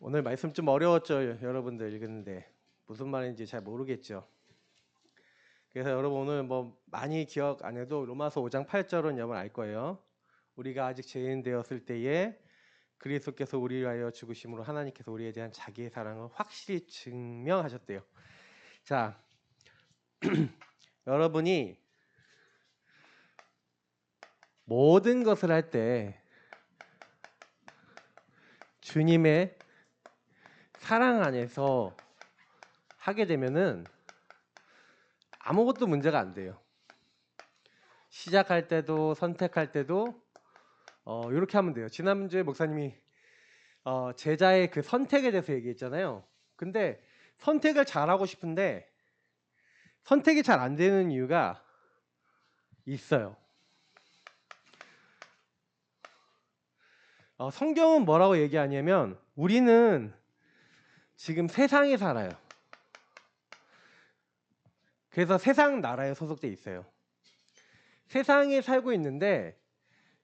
오늘 말씀 좀 어려웠죠, 여러분들 읽는데 무슨 말인지 잘 모르겠죠. 그래서 여러분 오늘 뭐 많이 기억 안 해도 로마서 5장 8절은 여러분 알 거예요. 우리가 아직 죄인 되었을 때에 그리스도께서 우리를 위하여 죽으심으로 하나님께서 우리에 대한 자기의 사랑을 확실히 증명하셨대요. 자, 여러분이 모든 것을 할 때 주님의 사랑 안에서 하게 되면은 아무것도 문제가 안 돼요. 시작할 때도 선택할 때도 이렇게 하면 돼요. 지난주에 목사님이 제자의 그 선택에 대해서 얘기했잖아요. 근데 선택을 잘하고 싶은데 선택이 잘 안 되는 이유가 있어요. 성경은 뭐라고 얘기하냐면 우리는 지금 세상에 살아요. 그래서 세상 나라에 소속돼 있어요. 세상에 살고 있는데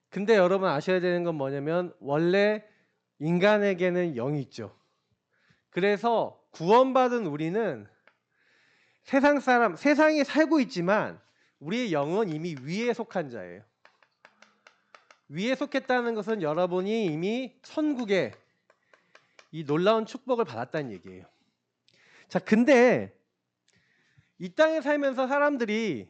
근데 여러분 아셔야 되는 건 뭐냐면 원래 인간에게는 영이 있죠. 그래서 구원받은 우리는 세상 사람, 세상에 살고 있지만 우리의 영은 이미 위에 속한 자예요. 위에 속했다는 것은 여러분이 이미 천국에 이 놀라운 축복을 받았다는 얘기예요. 자, 근데 이 땅에 살면서 사람들이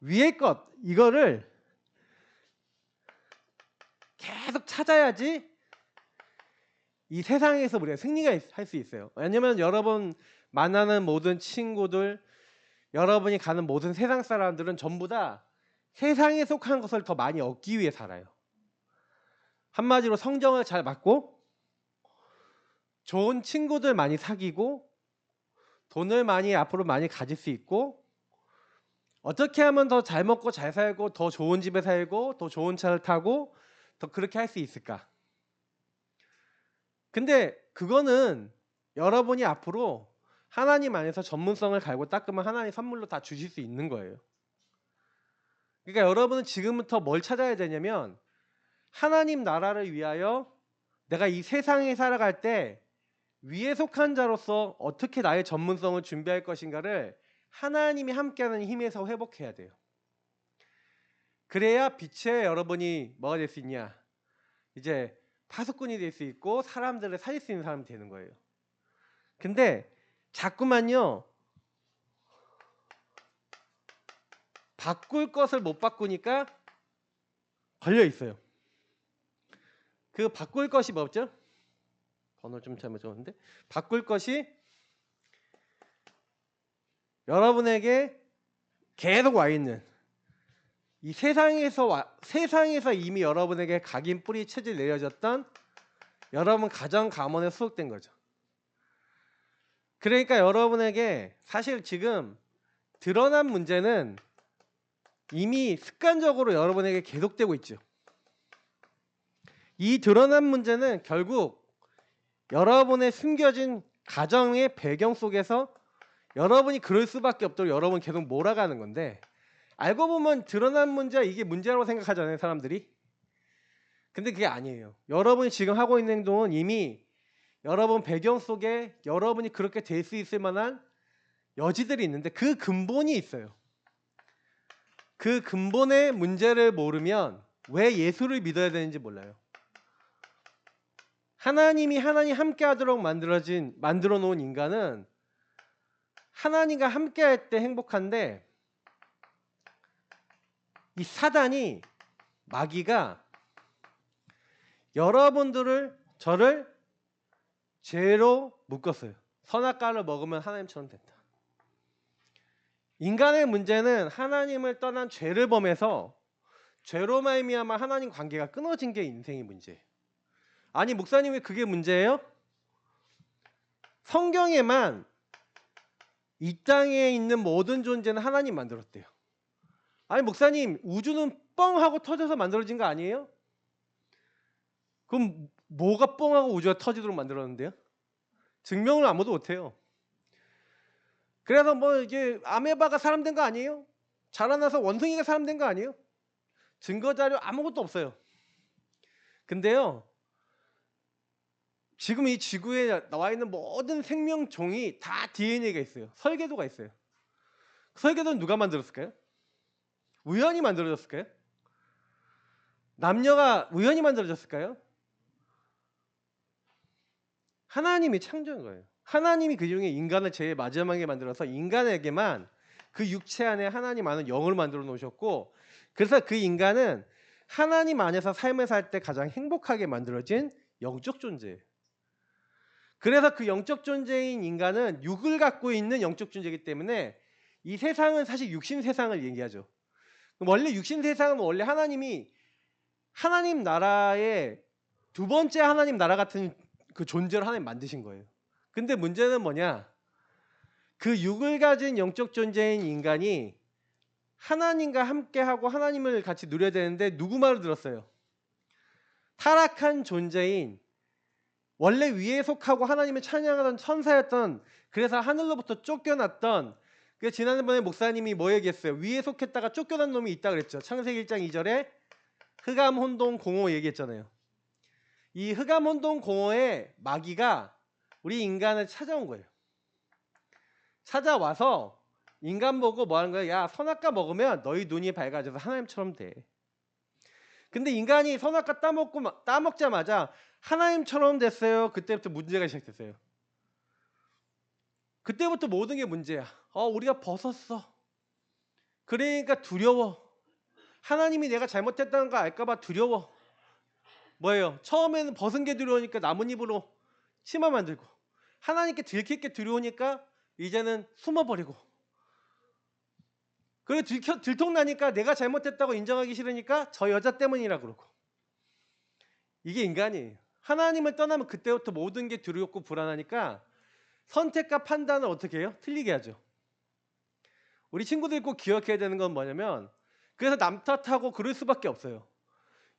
위의 것, 이거를 계속 찾아야지 이 세상에서 우리가 승리가 할 수 있어요. 왜냐면 여러분 만나는 모든 친구들, 여러분이 가는 모든 세상 사람들은 전부 다 세상에 속한 것을 더 많이 얻기 위해 살아요. 한마디로 성경을 잘 받고 좋은 친구들 많이 사귀고 돈을 많이 앞으로 많이 가질 수 있고 어떻게 하면 더 잘 먹고 잘 살고 더 좋은 집에 살고 더 좋은 차를 타고 더 그렇게 할 수 있을까? 근데 그거는 여러분이 앞으로 하나님 안에서 전문성을 갈고 닦으면 하나님 선물로 다 주실 수 있는 거예요. 그러니까 여러분은 지금부터 뭘 찾아야 되냐면 하나님 나라를 위하여 내가 이 세상에 살아갈 때 위에 속한 자로서 어떻게 나의 전문성을 준비할 것인가를 하나님이 함께하는 힘에서 회복해야 돼요. 그래야 빛의 여러분이 뭐가 될 수 있냐? 이제 파수꾼이 될 수 있고 사람들을 살릴 수 있는 사람이 되는 거예요. 근데 자꾸만요 바꿀 것을 못 바꾸니까 걸려 있어요. 그 바꿀 것이 뭐죠? 번호 좀 잘못 적었는데 바꿀 것이 여러분에게 계속 와 있는 이 세상에서 이미 여러분에게 각인 뿌리 체질 내려졌던 여러분 가정 가문에 소속된 거죠. 그러니까 여러분에게 사실 지금 드러난 문제는 이미 습관적으로 여러분에게 계속되고 있죠. 이 드러난 문제는 결국 여러분의 숨겨진 가정의 배경 속에서 여러분이 그럴 수밖에 없도록 여러분 계속 몰아가는 건데 알고 보면 드러난 문제가 이게 문제라고 생각하잖아요, 사람들이. 근데 그게 아니에요. 여러분이 지금 하고 있는 행동은 이미 여러분 배경 속에 여러분이 그렇게 될 수 있을 만한 여지들이 있는데 그 근본이 있어요. 그 근본의 문제를 모르면 왜 예수를 믿어야 되는지 몰라요. 하나님 함께 하도록 만들어 놓은 인간은 하나님과 함께 할 때 행복한데 이 사단이 마귀가 저를 죄로 묶었어요. 선악과를 먹으면 하나님처럼 된다. 인간의 문제는 하나님을 떠난 죄를 범해서 죄로 말미암아 하나님 관계가 끊어진 게 인생의 문제예요. 아니 목사님 왜 그게 문제예요? 성경에만 이 땅에 있는 모든 존재는 하나님 만들었대요. 아니 목사님 우주는 뻥 하고 터져서 만들어진 거 아니에요? 그럼 뭐가 뻥하고 우주가 터지도록 만들었는데요? 증명을 아무도 못해요. 그래서 뭐 이게 아메바가 사람 된 거 아니에요? 자라나서 원숭이가 사람 된 거 아니에요? 증거 자료 아무것도 없어요. 근데요, 지금 이 지구에 나와 있는 모든 생명종이 다 DNA가 있어요. 설계도가 있어요. 설계도는 누가 만들었을까요? 우연히 만들어졌을까요? 남녀가 우연히 만들어졌을까요? 하나님이 창조한 거예요. 하나님이 그중에 인간을 제일 마지막에 만들어서 인간에게만 그 육체 안에 하나님 아는 영을 만들어 놓으셨고, 그래서 그 인간은 하나님 안에서 삶을 살 때 가장 행복하게 만들어진 영적 존재예요. 그래서 그 영적 존재인 인간은 육을 갖고 있는 영적 존재이기 때문에 이 세상은 사실 육신 세상을 얘기하죠. 원래 육신 세상은 원래 하나님이 하나님 나라의 두 번째 하나님 나라 같은 그 존재를 하나님 만드신 거예요. 근데 문제는 뭐냐? 그 육을 가진 영적 존재인 인간이 하나님과 함께하고 하나님을 같이 누려야 되는데 누구 말을 들었어요? 타락한 존재인 원래 위에 속하고 하나님을 찬양하던 천사였던, 그래서 하늘로부터 쫓겨났던, 그 지난번에 목사님이 뭐 얘기했어요? 위에 속했다가 쫓겨난 놈이 있다 그랬죠. 창세기 1장 2절에 흑암 혼동 공허 얘기했잖아요. 이 흑암 혼동 공허의 마귀가 우리 인간을 찾아온 거예요. 찾아와서 인간 보고 뭐 하는 거야? 야, 선악과 먹으면 너희 눈이 밝아져서 하나님처럼 돼. 근데 인간이 선악과 따먹자마자 하나님처럼 됐어요. 그때부터 문제가 시작됐어요. 그때부터 모든 게 문제야. 우리가 벗었어. 그러니까 두려워. 하나님이 내가 잘못했다는 거 알까봐 두려워. 뭐예요? 처음에는 벗은 게 두려우니까 나뭇잎으로 치마 만들고, 하나님께 들킬 게 두려우니까 이제는 숨어버리고, 그리고 들통나니까 내가 잘못했다고 인정하기 싫으니까 저 여자 때문이라 그러고. 이게 인간이에요. 하나님을 떠나면 그때부터 모든 게 두렵고 불안하니까 선택과 판단을 어떻게 해요? 틀리게 하죠. 우리 친구들 꼭 기억해야 되는 건 뭐냐면, 그래서 남 탓하고 그럴 수밖에 없어요.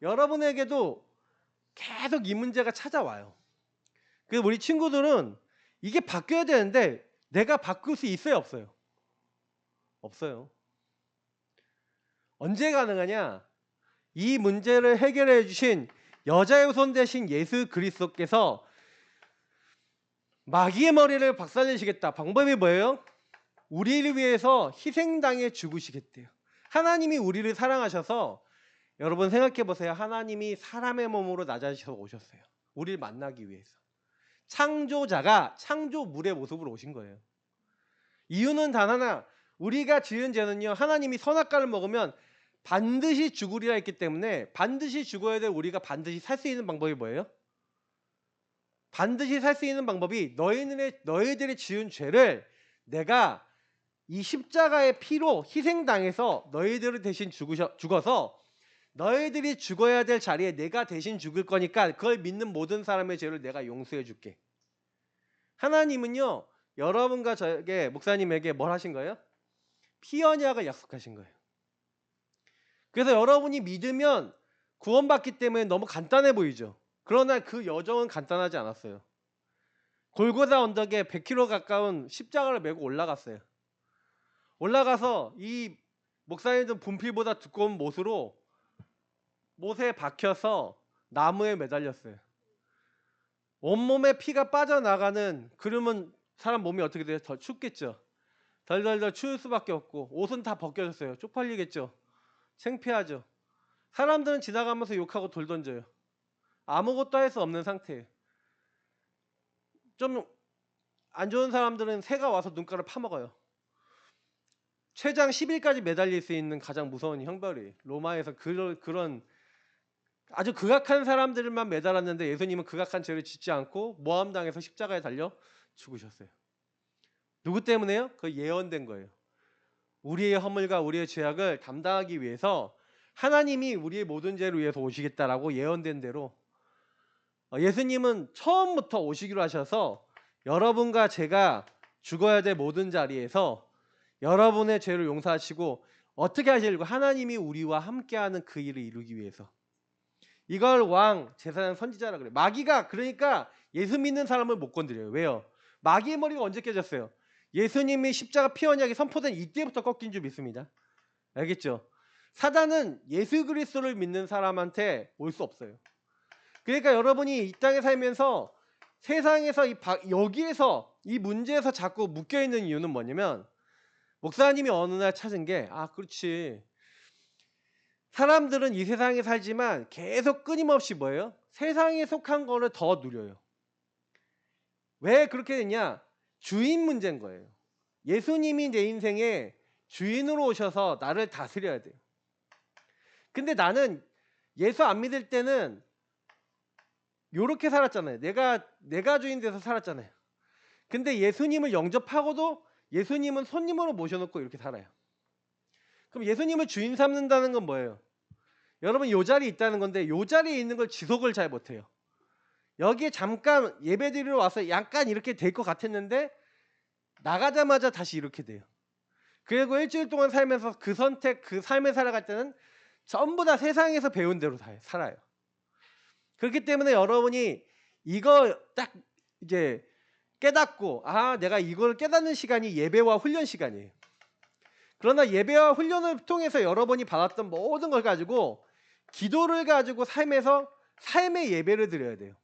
여러분에게도 계속 이 문제가 찾아와요. 그래서 우리 친구들은 이게 바뀌어야 되는데 내가 바꿀 수 있어요, 없어요? 없어요. 언제 가능하냐? 이 문제를 해결해 주신 여자의 손 대신 예수 그리스도께서 마귀의 머리를 박살내시겠다. 방법이 뭐예요? 우리를 위해서 희생당해 죽으시겠대요. 하나님이 우리를 사랑하셔서, 여러분 생각해 보세요. 하나님이 사람의 몸으로 낮아지셔서 오셨어요. 우리를 만나기 위해서. 창조자가 창조물의 모습으로 오신 거예요. 이유는 단 하나, 우리가 지은 죄는요, 하나님이 선악과를 먹으면 반드시 죽으리라 했기 때문에 반드시 죽어야 될 우리가 반드시 살 수 있는 방법이 뭐예요? 반드시 살 수 있는 방법이 너희들이 지은 죄를 내가 이 십자가의 피로 희생당해서 너희들을 대신 죽어서 너희들이 죽어야 될 자리에 내가 대신 죽을 거니까 그걸 믿는 모든 사람의 죄를 내가 용서해 줄게. 하나님은요, 여러분과 저에게, 목사님에게 뭘 하신 거예요? 피 언약을 약속하신 거예요. 그래서 여러분이 믿으면 구원받기 때문에 너무 간단해 보이죠. 그러나 그 여정은 간단하지 않았어요. 골고다 언덕에 100km 가까운 십자가를 메고 올라갔어요. 올라가서 이 목사님들 분필보다 두꺼운 못에 박혀서 나무에 매달렸어요. 온몸에 피가 빠져나가는, 그러면 사람 몸이 어떻게 돼요? 더 춥겠죠. 덜덜덜 추울 수밖에 없고, 옷은 다 벗겨졌어요. 쪽팔리겠죠. 창피하죠. 사람들은 지나가면서 욕하고 돌 던져요. 아무것도 할 수 없는 상태예요. 좀 안 좋은 사람들은 새가 와서 눈가를 파먹어요. 췌장 10일까지 매달릴 수 있는 가장 무서운 형벌이, 로마에서 그런 아주 극악한 사람들만 매달았는데 예수님은 극악한 죄를 짓지 않고 모함당해서 십자가에 달려 죽으셨어요. 누구 때문에요? 그 예언된 거예요. 우리의 허물과 우리의 죄악을 담당하기 위해서 하나님이 우리의 모든 죄를 위해서 오시겠다라고 예언된 대로 예수님은 처음부터 오시기로 하셔서 여러분과 제가 죽어야 될 모든 자리에서 여러분의 죄를 용서하시고, 어떻게 하시려고? 하나님이 우리와 함께하는 그 일을 이루기 위해서. 이걸 왕, 제사장, 선지자라 그래요. 마귀가 그러니까 예수 믿는 사람을 못 건드려요. 왜요? 마귀의 머리가 언제 깨졌어요? 예수님이 십자가 피 언약이 선포된 이때부터 꺾인 줄 믿습니다. 알겠죠? 사단은 예수 그리스도를 믿는 사람한테 올 수 없어요. 그러니까 여러분이 이 땅에 살면서 세상에서 여기에서 이 문제에서 자꾸 묶여 있는 이유는 뭐냐면 목사님이 어느 날 찾은 게 그렇지. 사람들은 이 세상에 살지만 계속 끊임없이 뭐예요? 세상에 속한 거를 더 누려요. 왜 그렇게 됐냐? 주인 문제인 거예요. 예수님이 내 인생에 주인으로 오셔서 나를 다스려야 돼요. 근데 나는 예수 안 믿을 때는 요렇게 살았잖아요. 내가 주인 돼서 살았잖아요. 근데 예수님을 영접하고도 예수님은 손님으로 모셔놓고 이렇게 살아요. 그럼 예수님을 주인 삼는다는 건 뭐예요? 여러분 요 자리에 있다는 건데 요 자리에 있는 걸 지속을 잘 못해요. 여기에 잠깐 예배드리러 와서 약간 이렇게 될 것 같았는데 나가자마자 다시 이렇게 돼요. 그리고 일주일 동안 살면서 그 선택, 그 삶을 살아갈 때는 전부 다 세상에서 배운 대로 살아요. 그렇기 때문에 여러분이 이거 딱 이제 깨닫고 내가 이걸 깨닫는 시간이 예배와 훈련 시간이에요. 그러나 예배와 훈련을 통해서 여러분이 받았던 모든 걸 가지고 기도를 가지고 삶에서 삶의 예배를 드려야 돼요.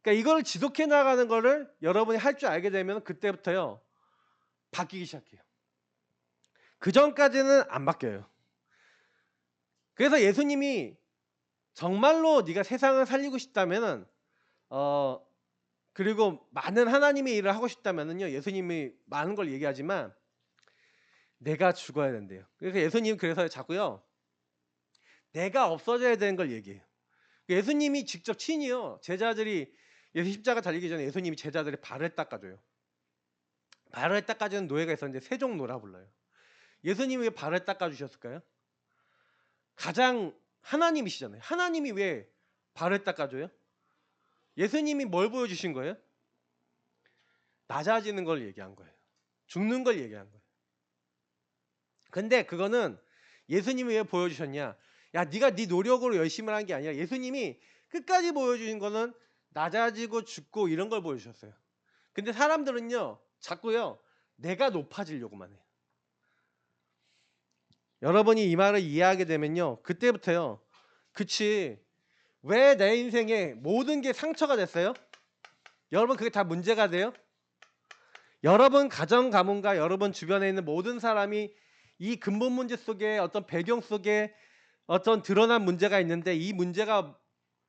그러니까 이걸 지속해 나가는 거를 여러분이 할 줄 알게 되면 그때부터요 바뀌기 시작해요. 그 전까지는 안 바뀌어요. 그래서 예수님이 정말로 네가 세상을 살리고 싶다면은 그리고 많은 하나님의 일을 하고 싶다면은요 예수님이 많은 걸 얘기하지만 내가 죽어야 된대요. 그래서 예수님 그래서 자꾸요 내가 없어져야 되는 걸 얘기해요. 예수님이 직접 친히요 제자들이 예수 십자가 달리기 전에 예수님이 제자들의 발을 닦아줘요. 발을 닦아주는 노예가 있었는데 세종노라 불러요. 예수님이 왜 발을 닦아주셨을까요? 가장 하나님이시잖아요. 하나님이 왜 발을 닦아줘요? 예수님이 뭘 보여주신 거예요? 낮아지는 걸 얘기한 거예요. 죽는 걸 얘기한 거예요. 근데 그거는 예수님이 왜 보여주셨냐? 네가 네 노력으로 열심히 한 게 아니라 예수님이 끝까지 보여주신 거는 낮아지고 죽고 이런 걸 보여주셨어요. 근데 사람들은요 자꾸요 내가 높아지려고만 해요. 여러분이 이 말을 이해하게 되면요 그때부터요 그치 왜 내 인생에 모든 게 상처가 됐어요? 여러분 그게 다 문제가 돼요? 여러분 가정 가문과 여러분 주변에 있는 모든 사람이 이 근본 문제 속에 어떤 배경 속에 어떤 드러난 문제가 있는데 이 문제가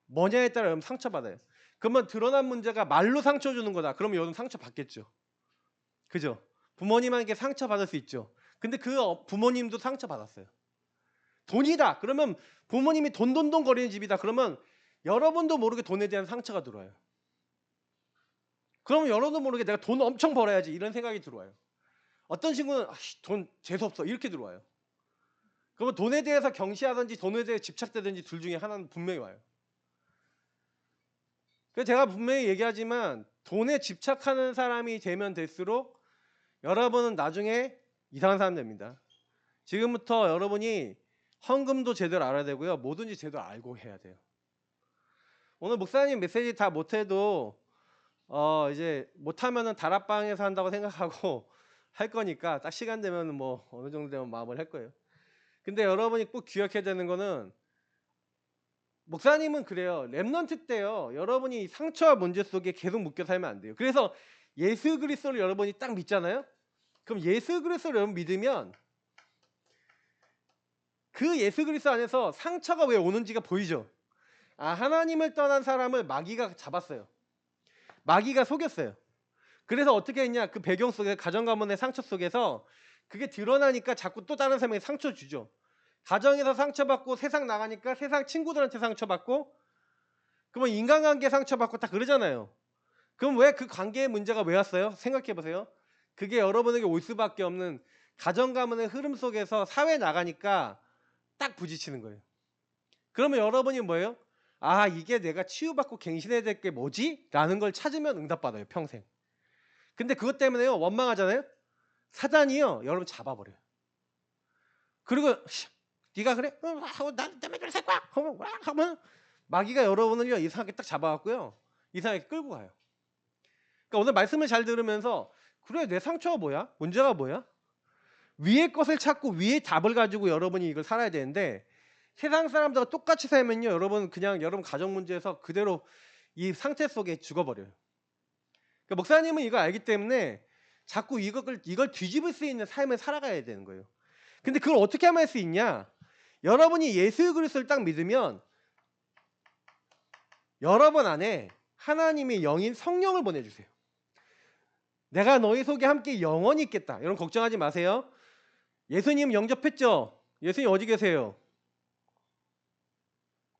뭐냐에 따라 여러분 상처받아요. 그러면 드러난 문제가 말로 상처 주는 거다. 그러면 여러분 상처 받겠죠. 그죠? 부모님에게 상처 받을 수 있죠. 근데 그 부모님도 상처 받았어요. 돈이다. 그러면 부모님이 돈돈돈 거리는 집이다. 그러면 여러분도 모르게 돈에 대한 상처가 들어와요. 그러면 여러분도 모르게 내가 돈 엄청 벌어야지 이런 생각이 들어와요. 어떤 친구는 돈 재수없어 이렇게 들어와요. 그러면 돈에 대해서 경시하든지 돈에 대해 집착되든지 둘 중에 하나는 분명히 와요. 그래서 제가 분명히 얘기하지만 돈에 집착하는 사람이 되면 될수록 여러분은 나중에 이상한 사람 됩니다. 지금부터 여러분이 헌금도 제대로 알아야 되고요. 뭐든지 제대로 알고 해야 돼요. 오늘 목사님 메시지 다 못해도 이제 못하면은 다락방에서 한다고 생각하고 할 거니까 딱 시간 되면 뭐 어느 정도 되면 마음을 할 거예요. 근데 여러분이 꼭 기억해야 되는 거는 목사님은 그래요. 렘넌트 때요. 여러분이 상처와 문제 속에 계속 묶여 살면 안 돼요. 그래서 예수 그리스도를 여러분이 딱 믿잖아요. 그럼 예수 그리스도를 여러분 믿으면 그 예수 그리스도 안에서 상처가 왜 오는지가 보이죠. 하나님을 떠난 사람을 마귀가 잡았어요. 마귀가 속였어요. 그래서 어떻게 했냐? 그 배경 속에 가정 가문의 상처 속에서 그게 드러나니까 자꾸 또 다른 사람에게 상처 주죠. 가정에서 상처받고 세상 나가니까 세상 친구들한테 상처받고 그러면 인간관계 상처받고 다 그러잖아요. 그럼 왜 그 관계의 문제가 왜 왔어요? 생각해 보세요. 그게 여러분에게 올 수밖에 없는 가정 가문의 흐름 속에서 사회 나가니까 딱 부딪히는 거예요. 그러면 여러분이 뭐예요? 이게 내가 치유받고 갱신해야 될 게 뭐지? 라는 걸 찾으면 응답받아요. 평생. 근데 그것 때문에요. 원망하잖아요. 사단이요. 여러분 잡아버려요. 그리고 네가 그래? 나 때문에 그래 살 거야. 하면 마귀가 여러분을요 이상하게 딱 잡아갖고요 이상하게 끌고 가요. 그러니까 오늘 말씀을 잘 들으면서 그래 내 상처가 뭐야? 문제가 뭐야? 위의 것을 찾고 위의 답을 가지고 여러분이 이걸 살아야 되는데 세상 사람들과 똑같이 살면요, 여러분 그냥 여러분 가정 문제에서 그대로 이 상태 속에 죽어버려요. 그러니까 목사님은 이거 알기 때문에 자꾸 이걸 뒤집을 수 있는 삶을 살아가야 되는 거예요. 근데 그걸 어떻게 하면 할 수 있냐? 여러분이 예수 그리스도를 딱 믿으면 여러분 안에 하나님의 영인 성령을 보내주세요. 내가 너희 속에 함께 영원히 있겠다. 여러분 걱정하지 마세요. 예수님 영접했죠? 예수님 어디 계세요?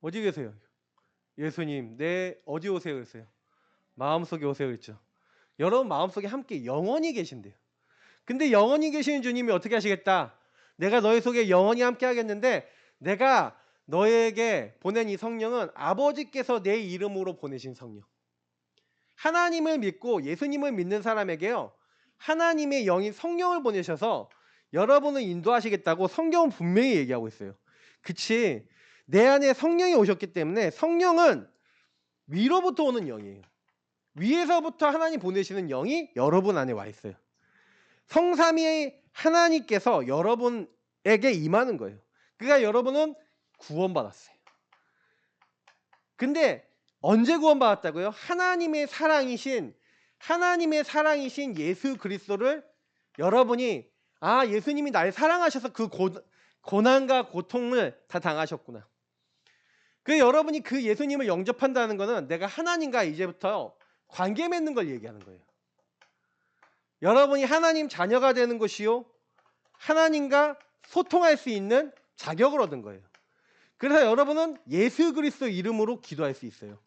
어디 계세요? 예수님 내 어디 오세요 그랬어요? 마음속에 오세요 그랬죠. 여러분 마음속에 함께 영원히 계신대요. 근데 영원히 계시는 주님이 어떻게 하시겠다? 내가 너희 속에 영원히 함께 하겠는데 내가 너에게 보낸 이 성령은 아버지께서 내 이름으로 보내신 성령. 하나님을 믿고 예수님을 믿는 사람에게요, 하나님의 영인 성령을 보내셔서 여러분을 인도하시겠다고 성경은 분명히 얘기하고 있어요. 그치? 내 안에 성령이 오셨기 때문에 성령은 위로부터 오는 영이에요. 위에서부터 하나님 보내시는 영이 여러분 안에 와 있어요. 성삼위 하나님께서 여러분에게 임하는 거예요. 그러니까 여러분은 구원받았어요. 근데 언제 구원받았다고요? 하나님의 사랑이신 예수 그리스도를 여러분이 예수님이 날 사랑하셔서 그 고난과 고통을 다 당하셨구나. 그 여러분이 그 예수님을 영접한다는 것은 내가 하나님과 이제부터 관계 맺는 걸 얘기하는 거예요. 여러분이 하나님 자녀가 되는 것이요, 하나님과 소통할 수 있는 자격을 얻은 거예요. 그래서 여러분은 예수 그리스도 이름으로 기도할 수 있어요.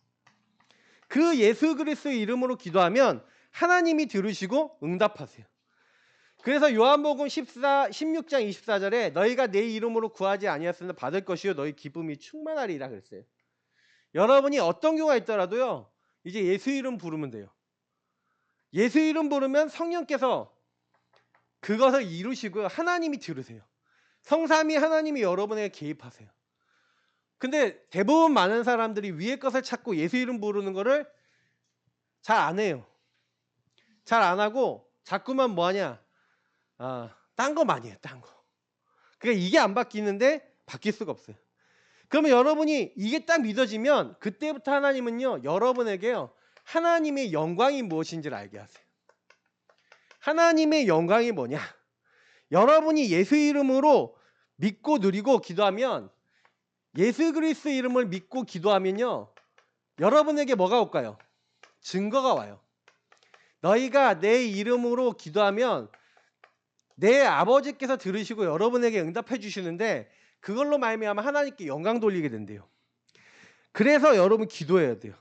그 예수 그리스도 이름으로 기도하면 하나님이 들으시고 응답하세요. 그래서 요한복음 16장 24절에 너희가 내 이름으로 구하지 아니하였으나 받을 것이요 너희 기쁨이 충만하리라 그랬어요. 여러분이 어떤 경우가 있더라도요, 이제 예수 이름 부르면 돼요. 예수 이름 부르면 성령께서 그것을 이루시고요, 하나님이 들으세요. 성삼위 하나님이 여러분에게 개입하세요. 근데 대부분 많은 사람들이 위의 것을 찾고 예수 이름 부르는 거를 잘 안 해요. 잘 안 하고 자꾸만 뭐하냐, 딴 거 많이 해요. 딴 거. 그러니까 이게 안 바뀌는데 바뀔 수가 없어요. 그러면 여러분이 이게 딱 믿어지면 그때부터 하나님은요, 여러분에게요, 하나님의 영광이 무엇인지를 알게 하세요. 하나님의 영광이 뭐냐? 여러분이 예수 이름으로 믿고 누리고 기도하면, 예수 그리스도 이름을 믿고 기도하면요, 여러분에게 뭐가 올까요? 증거가 와요. 너희가 내 이름으로 기도하면 내 아버지께서 들으시고 여러분에게 응답해 주시는데 그걸로 말미암아 하나님께 영광 돌리게 된대요. 그래서 여러분 기도해야 돼요.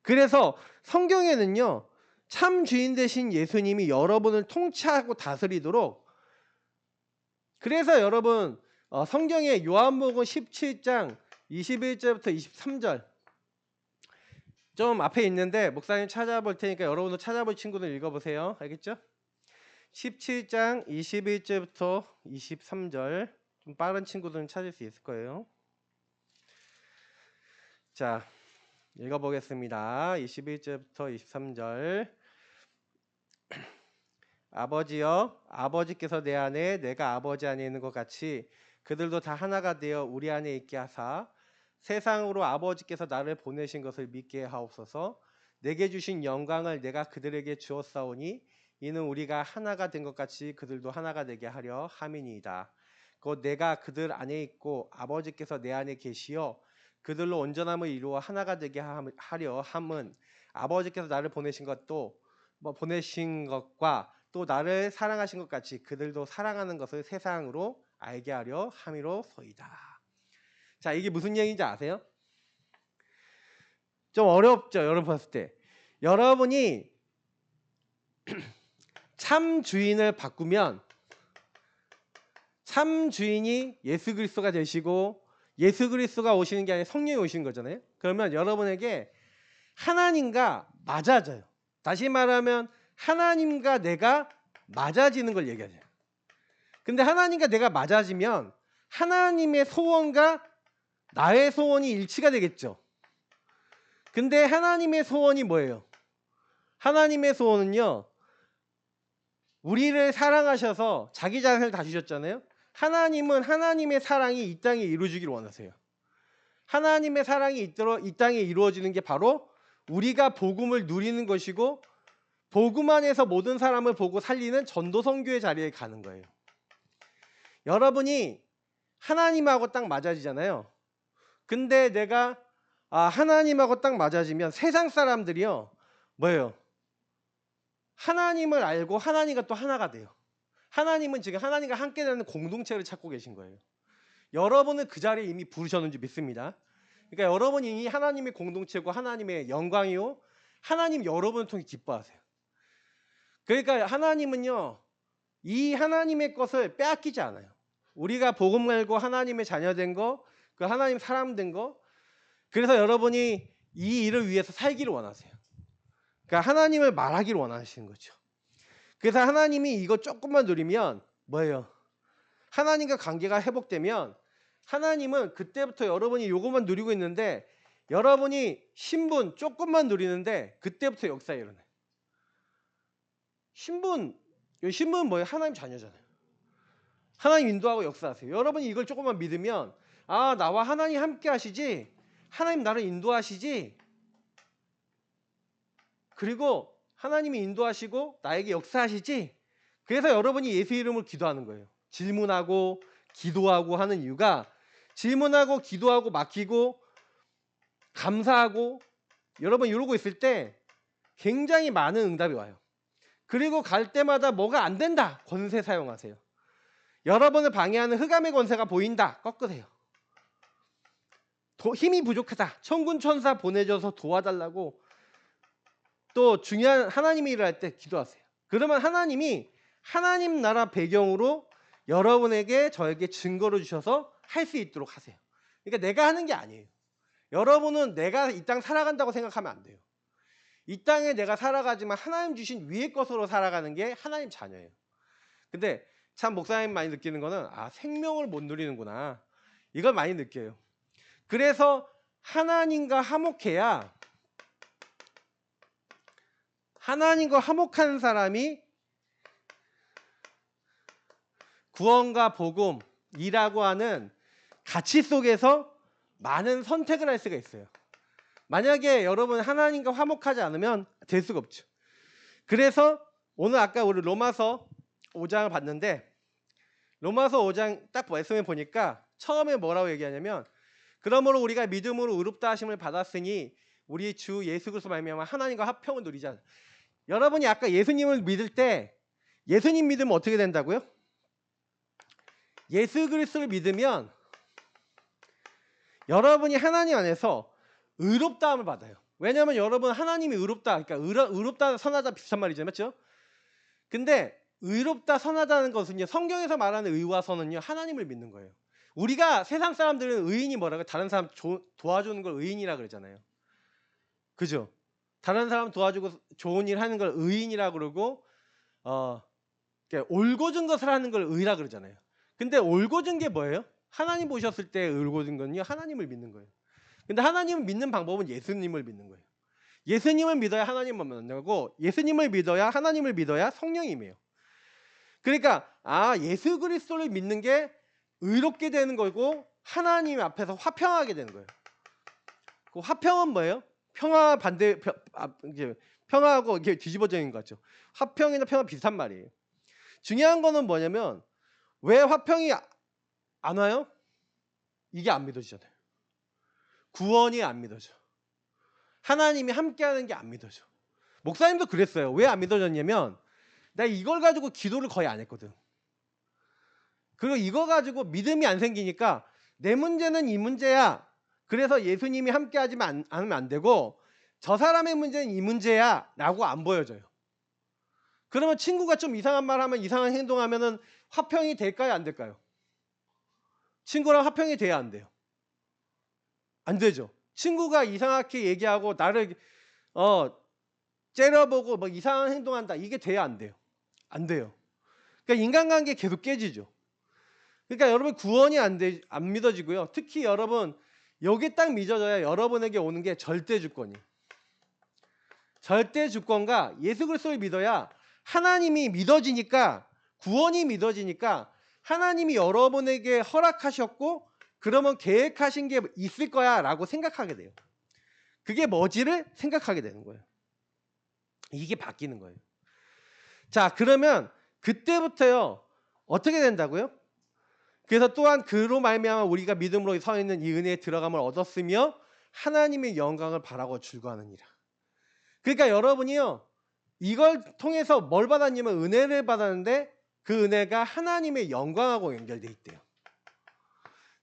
그래서 성경에는요, 참 주인 되신 예수님이 여러분을 통치하고 다스리도록, 그래서 여러분 성경에 요한복음 17장 21절부터 23절 좀 앞에 있는데 목사님 찾아볼 테니까 여러분도 찾아볼 친구들 읽어보세요. 알겠죠? 17장 21절부터 23절 좀 빠른 친구들은 찾을 수 있을 거예요. 자, 읽어보겠습니다. 21절부터 23절. 아버지여, 아버지께서 내 안에 내가 아버지 안에 있는 것 같이 그들도 다 하나가 되어 우리 안에 있게 하사 세상으로 아버지께서 나를 보내신 것을 믿게 하옵소서. 내게 주신 영광을 내가 그들에게 주었사오니 이는 우리가 하나가 된 것 같이 그들도 하나가 되게 하려 함이니이다. 곧 내가 그들 안에 있고 아버지께서 내 안에 계시어 그들로 온전함을 이루어 하나가 되게 하려 함은 아버지께서 나를 보내신 것과 또 나를 사랑하신 것 같이 그들도 사랑하는 것을 세상으로 알게 하려 함이로소이다. 자, 이게 무슨 얘기인지 아세요? 좀 어렵죠, 여러분 봤을 때. 여러분이 참 주인을 바꾸면 참 주인이 예수 그리스도가 되시고 예수 그리스도가 오시는 게 아니라 성령이 오시는 거잖아요. 그러면 여러분에게 하나님과 맞아져요. 다시 말하면 하나님과 내가 맞아지는 걸 얘기하죠. 근데 하나님과 내가 맞아지면 하나님의 소원과 나의 소원이 일치가 되겠죠. 근데 하나님의 소원이 뭐예요? 하나님의 소원은요, 우리를 사랑하셔서 자기 자신을 다 주셨잖아요. 하나님은 하나님의 사랑이 이 땅에 이루어지기를 원하세요. 하나님의 사랑이 이 땅에 이루어지는 게 바로 우리가 복음을 누리는 것이고 복음 안에서 모든 사람을 보고 살리는 전도 선교의 자리에 가는 거예요. 여러분이 하나님하고 딱 맞아지잖아요. 근데 내가 하나님하고 딱 맞아지면 세상 사람들이요. 뭐예요? 하나님을 알고 하나님과 또 하나가 돼요. 하나님은 지금 하나님과 함께 되는 공동체를 찾고 계신 거예요. 여러분은 그 자리에 이미 부르셨는지 믿습니다. 그러니까 여러분이 이미 하나님의 공동체고 하나님의 영광이요. 하나님 여러분을 통해 기뻐하세요. 그러니까 하나님은요. 이 하나님의 것을 빼앗기지 않아요. 우리가 복음 알고 하나님의 자녀된 거, 그 하나님 사람 된 거. 그래서 여러분이 이 일을 위해서 살기를 원하세요. 그러니까 하나님을 말하기를 원하시는 거죠. 그래서 하나님이 이거 조금만 누리면 뭐예요? 하나님과 관계가 회복되면 하나님은 그때부터 여러분이 요것만 누리고 있는데 여러분이 신분 조금만 누리는데 그때부터 역사가 일어나요. 신분 뭐예요? 하나님 자녀잖아요. 하나님 인도하고 역사하세요. 여러분이 이걸 조금만 믿으면 나와 하나님 함께 하시지, 하나님 나를 인도하시지, 그리고 하나님이 인도하시고 나에게 역사하시지. 그래서 여러분이 예수 이름으로 기도하는 거예요. 질문하고 기도하고 하는 이유가 질문하고 기도하고 맡기고 감사하고 여러분 이러고 있을 때 굉장히 많은 응답이 와요. 그리고 갈 때마다 뭐가 안 된다. 권세 사용하세요. 여러분을 방해하는 흑암의 권세가 보인다. 꺾으세요. 힘이 부족하다. 천군 천사 보내줘서 도와달라고. 또 중요한 하나님이 일할 때 기도하세요. 그러면 하나님이 하나님 나라 배경으로 여러분에게 저에게 증거를 주셔서 할 수 있도록 하세요. 그러니까 내가 하는 게 아니에요. 여러분은 내가 이 땅 살아간다고 생각하면 안 돼요. 이 땅에 내가 살아가지만 하나님 주신 위의 것으로 살아가는 게 하나님 자녀예요. 근데 참 목사님 많이 느끼는 거는 생명을 못 누리는구나. 이걸 많이 느껴요. 그래서 하나님과 화목해야 하나님과 화목한 사람이 구원과 복음이라고 하는 가치 속에서 많은 선택을 할 수가 있어요. 만약에 여러분 하나님과 화목하지 않으면 될 수가 없죠. 그래서 오늘 아까 우리 로마서 5장을 봤는데 로마서 5장 딱 말씀해 보니까 처음에 뭐라고 얘기하냐면 그러므로 우리가 믿음으로 의롭다 하심을 받았으니 우리 주 예수 그리스도 말미암아 하나님과 화평을 누리자. 여러분이 아까 예수님을 믿을 때 예수님 믿으면 어떻게 된다고요? 예수 그리스도를 믿으면 여러분이 하나님 안에서 의롭다함을 받아요. 왜냐하면 여러분 하나님이 의롭다, 그러니까 의롭다, 선하다 비슷한 말이죠, 맞죠? 근데 의롭다, 선하다는 것은요, 성경에서 말하는 의와 선은요, 하나님을 믿는 거예요. 우리가 세상 사람들은 의인이 뭐라고 다른 사람 도와주는 걸 의인이라 그러잖아요. 그죠? 다른 사람 도와주고 좋은 일 하는 걸 의인이라 그러고 올곧은 것을 하는 걸 의라 그러잖아요. 근데 올곧은 게 뭐예요? 하나님 보셨을 때 올곧은 건요, 하나님을 믿는 거예요. 근데 하나님을 믿는 방법은 예수님을 믿는 거예요. 예수님을 믿어야 하나님을 만나고 예수님을 믿어야 하나님을 믿어야 성령님이에요. 그러니까 예수 그리스도를 믿는 게 의롭게 되는 거고 하나님 앞에서 화평하게 되는 거예요. 그 화평은 뭐예요? 평화 반대 평화하고 이게 뒤집어지는 것 같죠. 화평이나 평화 비슷한 말이에요. 중요한 거는 뭐냐면 왜 화평이 안 와요? 이게 안 믿어지잖아요. 구원이 안 믿어져. 하나님이 함께하는 게 안 믿어져. 목사님도 그랬어요. 왜 안 믿어졌냐면 내가 이걸 가지고 기도를 거의 안 했거든. 그리고 이거 가지고 믿음이 안 생기니까 내 문제는 이 문제야. 그래서 예수님이 함께하지만 않으면 안 되고 저 사람의 문제는 이 문제야 라고 안 보여져요. 그러면 친구가 좀 이상한 말 하면 이상한 행동하면은 화평이 될까요? 안 될까요? 친구랑 화평이 돼야 안 돼요. 안 되죠. 친구가 이상하게 얘기하고 나를 째려보고 뭐 이상한 행동한다. 이게 돼야 안 돼요. 안 돼요. 그러니까 인간관계 계속 깨지죠. 그러니까 여러분 구원이 안 믿어지고요. 특히 여러분 여기 딱 믿어져야 여러분에게 오는 게 절대 주권이에요. 절대 주권과 예수 그리스도를 믿어야 하나님이 믿어지니까 구원이 믿어지니까 하나님이 여러분에게 허락하셨고 그러면 계획하신 게 있을 거야 라고 생각하게 돼요. 그게 뭐지를 생각하게 되는 거예요. 이게 바뀌는 거예요. 자, 그러면 그때부터요 어떻게 된다고요? 그래서 또한 그로 말미암아 우리가 믿음으로 서 있는 이 은혜의 들어감을 얻었으며 하나님의 영광을 바라고 즐거워하느니라. 그러니까 여러분이요 이걸 통해서 뭘 받았냐면 은혜를 받았는데 그 은혜가 하나님의 영광하고 연결돼 있대요.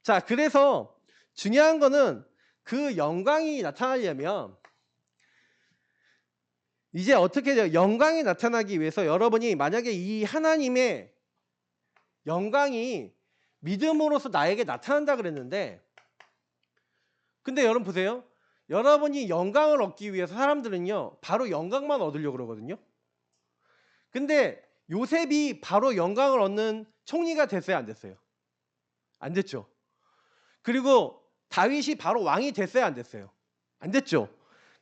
자, 그래서 중요한 거는 그 영광이 나타나려면 이제 어떻게 돼요? 영광이 나타나기 위해서 여러분이 만약에 이 하나님의 영광이 믿음으로써 나에게 나타난다 그랬는데 근데 여러분 보세요. 여러분이 영광을 얻기 위해서 사람들은요 바로 영광만 얻으려고 그러거든요. 근데 요셉이 바로 영광을 얻는 총리가 됐어요, 안 됐어요? 안 됐죠. 그리고 다윗이 바로 왕이 됐어요, 안 됐어요? 안 됐죠.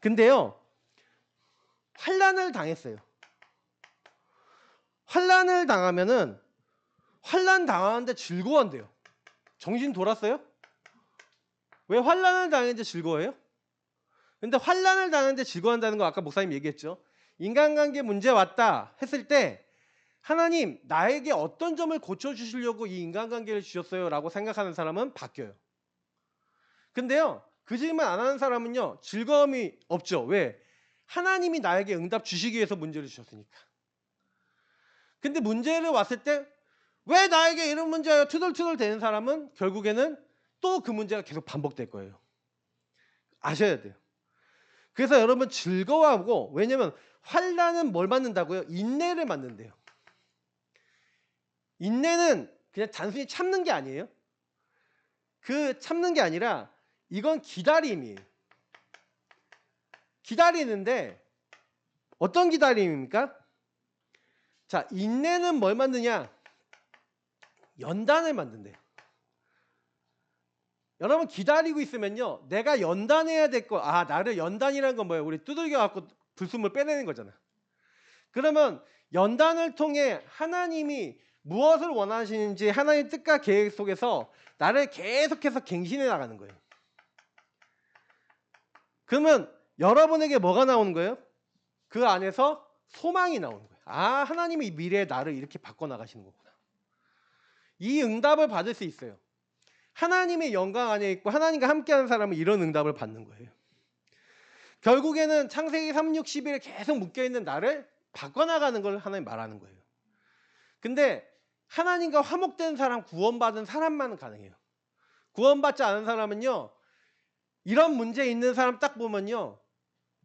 근데요 환난을 당했어요. 환난을 당하면은 환난 당하는데 즐거워한대요. 정신 돌았어요? 왜 환난을 당했는데 즐거워해요? 근데 환난을 당하는데 즐거워한다는 거 아까 목사님 얘기했죠. 인간관계 문제 왔다 했을 때 하나님 나에게 어떤 점을 고쳐주시려고 이 인간관계를 주셨어요 라고 생각하는 사람은 바뀌어요. 근데요 그 질문 안 하는 사람은요 즐거움이 없죠. 왜? 하나님이 나에게 응답 주시기 위해서 문제를 주셨으니까. 근데 문제를 왔을 때 왜 나에게 이런 문제예요? 투덜투덜 되는 사람은 결국에는 또 그 문제가 계속 반복될 거예요. 아셔야 돼요. 그래서 여러분 즐거워하고 왜냐면 환난은 뭘 받는다고요? 인내를 받는대요. 인내는 그냥 단순히 참는 게 아니에요. 그 참는 게 아니라 이건 기다림이에요. 기다리는데 어떤 기다림입니까? 자, 인내는 뭘 만드냐? 연단을 만든대요. 여러분 기다리고 있으면요 내가 연단해야 될 거 나를 연단이라는 건 뭐예요? 우리 두들겨 갖고 불순물 빼내는 거잖아. 그러면 연단을 통해 하나님이 무엇을 원하시는지 하나님의 뜻과 계획 속에서 나를 계속해서 갱신해 나가는 거예요. 그러면 여러분에게 뭐가 나오는 거예요? 그 안에서 소망이 나오는 거예요. 하나님이 미래에 나를 이렇게 바꿔나가시는 거구나. 이 응답을 받을 수 있어요. 하나님의 영광 안에 있고 하나님과 함께하는 사람은 이런 응답을 받는 거예요. 결국에는 창세기 3, 6, 11에 계속 묶여있는 나를 바꿔나가는 걸 하나님 말하는 거예요. 근데 하나님과 화목된 사람, 구원받은 사람만 가능해요. 구원받지 않은 사람은요 이런 문제 있는 사람 딱 보면요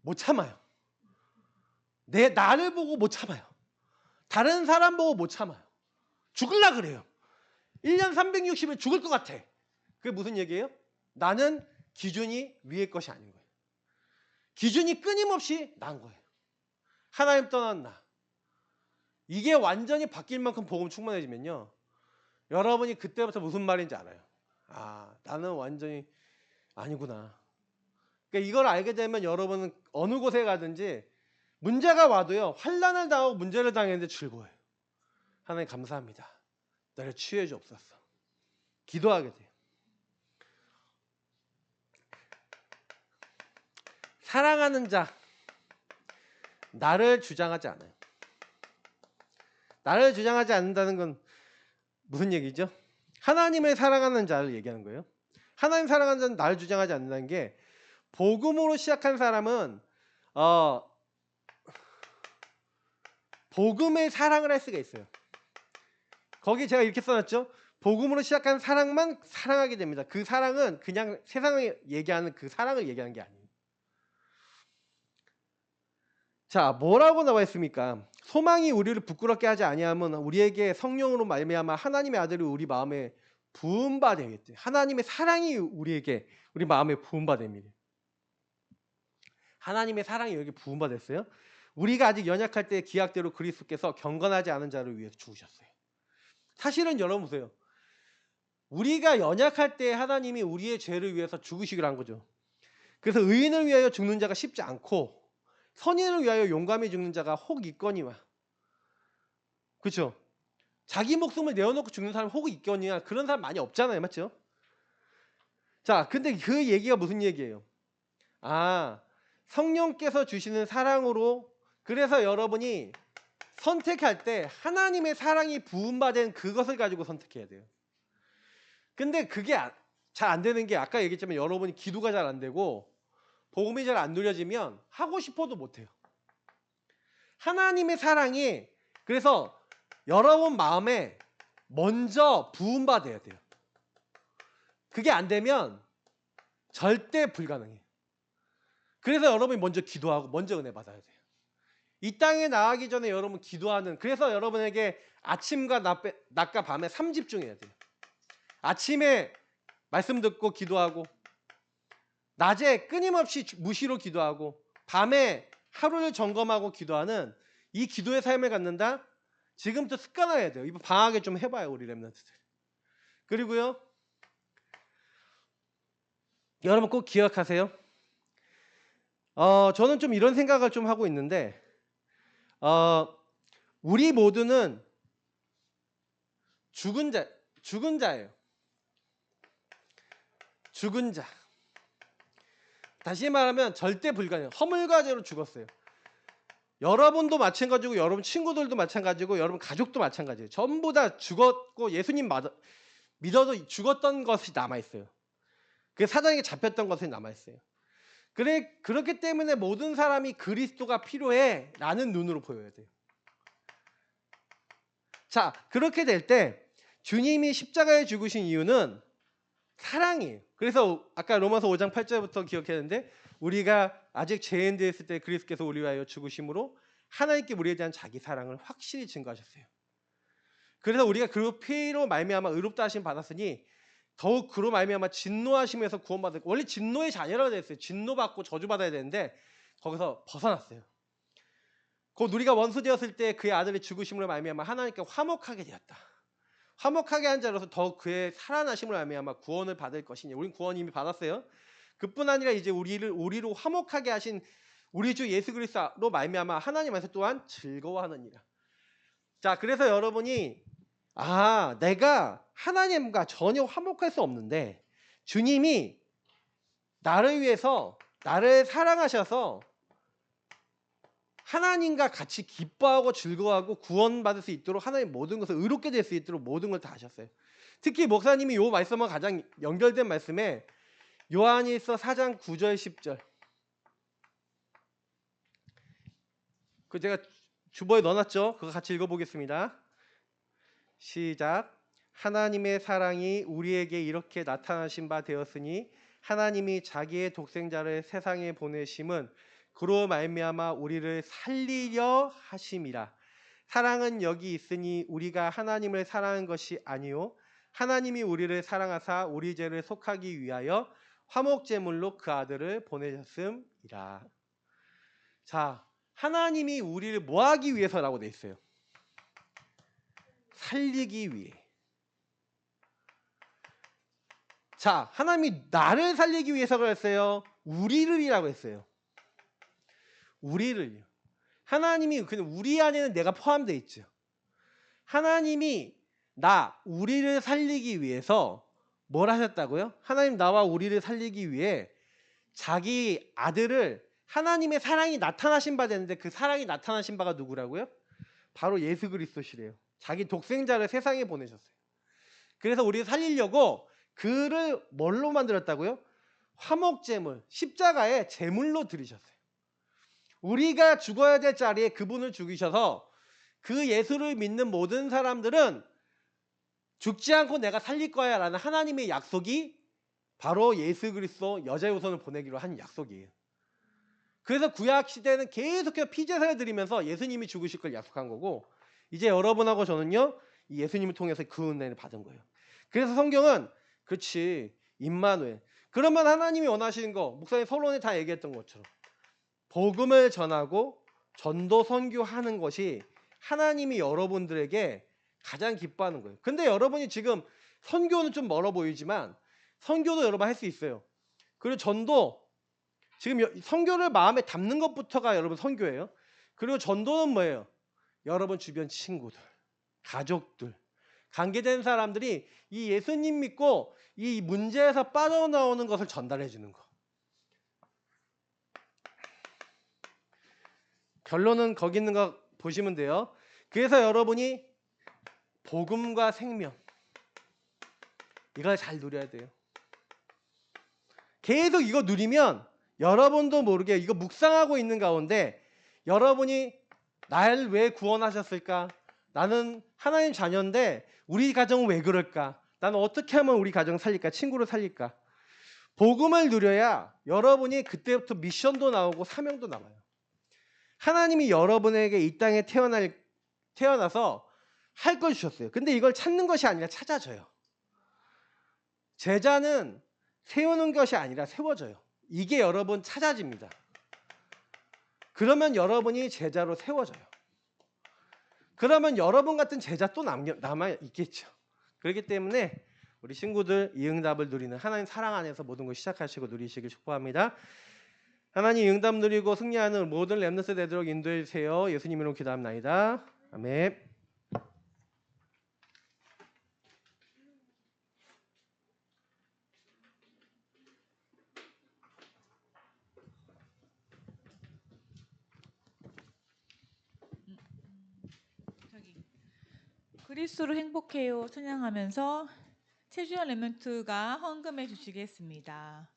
못 참아요. 나를 보고 못 참아요. 다른 사람 보고 못 참아요. 죽을라 그래요. 1년 360일 죽을 것 같아. 그게 무슨 얘기예요? 나는 기준이 위의 것이 아닌 거예요. 기준이 끊임없이 난 거예요. 하나님 떠난 나. 이게 완전히 바뀔 만큼 복음 충만해지면요 여러분이 그때부터 무슨 말인지 알아요. 나는 완전히 아니구나. 그러니까 이걸 알게 되면 여러분은 어느 곳에 가든지 문제가 와도요 환난을 당하고 문제를 당했는데 즐거워요. 하나님 감사합니다. 나를 치유해 주옵소서. 기도하게 돼요. 사랑하는 자 나를 주장하지 않아요. 나를 주장하지 않는다는 건 무슨 얘기죠? 하나님을 사랑하는 자를 얘기하는 거예요. 하나님 사랑하는 자는 나를 주장하지 않는다는 게 복음으로 시작한 사람은 복음의 사랑을 할 수가 있어요. 거기 제가 이렇게 써놨죠. 복음으로 시작한 사랑만 사랑하게 됩니다. 그 사랑은 그냥 세상에 얘기하는 그 사랑을 얘기하는 게 아니에요. 자, 뭐라고 나와 있습니까? 소망이 우리를 부끄럽게 하지 아니하면 우리에게 성령으로 말미암아 하나님의 아들이 우리 마음에 부음바 되겠지. 하나님의 사랑이 우리에게 우리 마음에 부음바 됩니다. 하나님의 사랑이 여기 부음바 됐어요. 우리가 아직 연약할 때 기약대로 그리스도께서 경건하지 않은 자를 위해서 죽으셨어요. 사실은 여러분 보세요. 우리가 연약할 때 하나님이 우리의 죄를 위해서 죽으시기로 한 거죠. 그래서 의인을 위하여 죽는 자가 쉽지 않고 선인을 위하여 용감히 죽는 자가 혹 있거니와. 그렇죠? 자기 목숨을 내어놓고 죽는 사람 혹 있거니와. 그런 사람 많이 없잖아요. 맞죠? 자, 근데 그 얘기가 무슨 얘기예요? 아, 성령께서 주시는 사랑으로, 그래서 여러분이 선택할 때 하나님의 사랑이 부음받은 그것을 가지고 선택해야 돼요. 근데 그게 잘 안 되는 게, 아까 얘기했지만 여러분이 기도가 잘 안 되고 복음이 잘 안 누려지면 하고 싶어도 못해요. 하나님의 사랑이 그래서 여러분 마음에 먼저 부음받아야 돼요. 그게 안 되면 절대 불가능해요. 그래서 여러분이 먼저 기도하고 먼저 은혜 받아야 돼요. 이 땅에 나가기 전에 여러분 기도하는, 그래서 여러분에게 아침과 낮과 밤에 3집중해야 돼요. 아침에 말씀 듣고 기도하고, 낮에 끊임없이 무시로 기도하고, 밤에 하루를 점검하고 기도하는 이 기도의 삶을 갖는다? 지금부터 습관화해야 돼요. 이번 방학에 좀 해봐요, 우리 랩런트들. 그리고요, 여러분 꼭 기억하세요. 저는 좀 이런 생각을 좀 하고 있는데, 우리 모두는 죽은 자예요. 죽은 자. 다시 말하면 절대 불가능. 허물과제로 죽었어요. 여러분도 마찬가지고, 여러분 친구들도 마찬가지고, 여러분 가족도 마찬가지예요. 전부 다 죽었고, 예수님 믿어도 죽었던 것이 남아있어요. 그 사단에게 잡혔던 것이 남아있어요. 그렇기 때문에 모든 사람이 그리스도가 필요해 라는 눈으로 보여야 돼요. 자, 그렇게 될 때 주님이 십자가에 죽으신 이유는 사랑이에요. 그래서 아까 로마서 5장 8절부터 기억했는데, 우리가 아직 죄인되어 있을 때 그리스도께서 우리 위하여 죽으심으로 하나님께 우리에 대한 자기 사랑을 확실히 증거하셨어요. 그래서 우리가 그 피로 말미암아 의롭다 하심 받았으니 더욱 그로 말미암아 진노하심에서 구원받을, 원래 진노의 자녀라고 되어 있어요. 진노받고 저주받아야 되는데 거기서 벗어났어요. 곧 우리가 원수 되었을 때 그의 아들의 죽으심으로 말미암아 하나님께 화목하게 되었다. 화목하게 한 자로서 더욱 그의 살아나심으로 말미암아 구원을 받을 것이니, 우린 구원 이미 받았어요. 그뿐 아니라 이제 우리로 화목하게 하신 우리 주 예수 그리스도로 말미암아 하나님 안에서 또한 즐거워하느니라. 자, 그래서 여러분이 내가 하나님과 전혀 화목할 수 없는데 주님이 나를 위해서 나를 사랑하셔서 하나님과 같이 기뻐하고 즐거워하고 구원받을 수 있도록, 하나님 모든 것을 의롭게 될 수 있도록 모든 걸 다 하셨어요. 특히 목사님이 이 말씀과 가장 연결된 말씀에 요한일서 4장 9절 10절, 그 제가 주보에 넣어놨죠. 그거 같이 읽어보겠습니다. 시작. 하나님의 사랑이 우리에게 이렇게 나타나신 바 되었으니 하나님이 자기의 독생자를 세상에 보내심은 그로 말미암아 우리를 살리려 하심이라. 사랑은 여기 있으니 우리가 하나님을 사랑한 것이 아니요 하나님이 우리를 사랑하사 우리 죄를 속하기 위하여 화목제물로 그 아들을 보내셨음이라. 자, 하나님이 우리를 뭐 하기 위해서라고 돼 있어요? 살리기 위해. 자, 하나님이 나를 살리기 위해서가 했어요? 우리를이라고 했어요. 우리를요. 하나님이 그냥 우리 안에는 내가 포함되어 있죠. 하나님이 우리를 살리기 위해서 뭘 하셨다고요? 하나님 나와 우리를 살리기 위해 자기 아들을, 하나님의 사랑이 나타나신 바 되는데 그 사랑이 나타나신 바가 누구라고요? 바로 예수 그리스도시래요. 자기 독생자를 세상에 보내셨어요. 그래서 우리를 살리려고 그를 뭘로 만들었다고요? 화목제물, 십자가에 제물로 드리셨어요. 우리가 죽어야 될 자리에 그분을 죽이셔서 그 예수를 믿는 모든 사람들은 죽지 않고 내가 살릴 거야 라는 하나님의 약속이 바로 예수 그리스도 여자요손을 보내기로 한 약속이에요. 그래서 구약 시대는 계속해서 피제사를 드리면서 예수님이 죽으실 걸 약속한 거고, 이제 여러분하고 저는요 이 예수님을 통해서 그 은혜를 받은 거예요. 그래서 성경은 그렇지 임마누엘, 그러면 하나님이 원하시는 거, 목사님 서론에 다 얘기했던 것처럼 복음을 전하고 전도 선교하는 것이 하나님이 여러분들에게 가장 기뻐하는 거예요. 근데 여러분이 지금 선교는 좀 멀어 보이지만 선교도 여러분 할 수 있어요. 그리고 전도, 지금 선교를 마음에 담는 것부터가 여러분 선교예요. 그리고 전도는 뭐예요? 여러분 주변 친구들, 가족들, 관계된 사람들이 이 예수님 믿고 이 문제에서 빠져나오는 것을 전달해 주는 거. 결론은 거기 있는 거 보시면 돼요. 그래서 여러분이 복음과 생명 이걸 잘 누려야 돼요. 계속 이거 누리면 여러분도 모르게 이거 묵상하고 있는 가운데 여러분이 날 왜 구원하셨을까? 나는 하나님 자녀인데 우리 가정은 왜 그럴까? 나는 어떻게 하면 우리 가정 살릴까? 친구를 살릴까? 복음을 누려야 여러분이 그때부터 미션도 나오고 사명도 나와요. 하나님이 여러분에게 이 땅에 태어나서 할 걸 주셨어요. 근데 이걸 찾는 것이 아니라 찾아져요. 제자는 세우는 것이 아니라 세워져요. 이게 여러분 찾아집니다. 그러면 여러분이 제자로 세워져요. 그러면 여러분 같은 제자 또 남아 있겠죠. 그렇기 때문에 우리 친구들 이 응답을 누리는 하나님 사랑 안에서 모든 걸 시작하시고 누리시길 축복합니다. 하나님 응답 누리고 승리하는 모든 렘넌트 되도록 인도해 주세요. 예수님 이름으로 기도합나이다. 아멘. 그리스도로 행복해요 찬양하면서 최주연 랩런트가 헌금해 주시겠습니다.